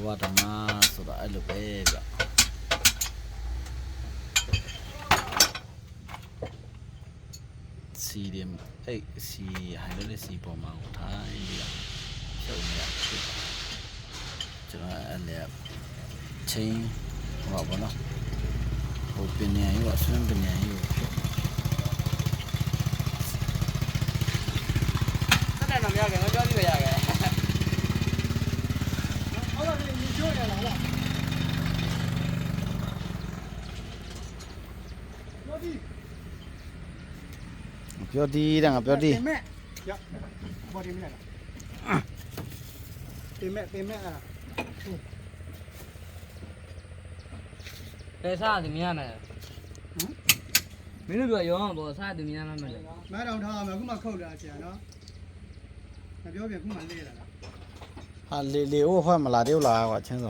ဝဓမ္မဆိုတာအဲ့လိုပဲဗျစီတယ်အဲ့စီဟိုင်းလေးစီပေါ်မှာထိုင်ပြီးတော့ရှုပ်နေရကျွန်တော်အဲ့လေချင်းဟောပါနော်ဟိုပင်နေရောဆွမ်းပင်နေရောဆက်တယ်တော့မရခဲ့ငါပြောကြည့်ရခဲ့ဟုတ်ပါပြီညို့ရလားလားပြောဒီတဲ့ငါပြောဒီတင်မဲ့ရဘောဒီမလားတင်မဲ့အဲ့ဘယ်စားတယ်မရနဲ့မင်းတို့ပြောရောဘောစားတယ်မရမှာမလဲမဲတောင်ထားမှာခုမှခုတ်လာချင်နော်မပြောပြခုမှလေးလာတာဟာလေလေဟိုဟောမလာ丢啦我亲手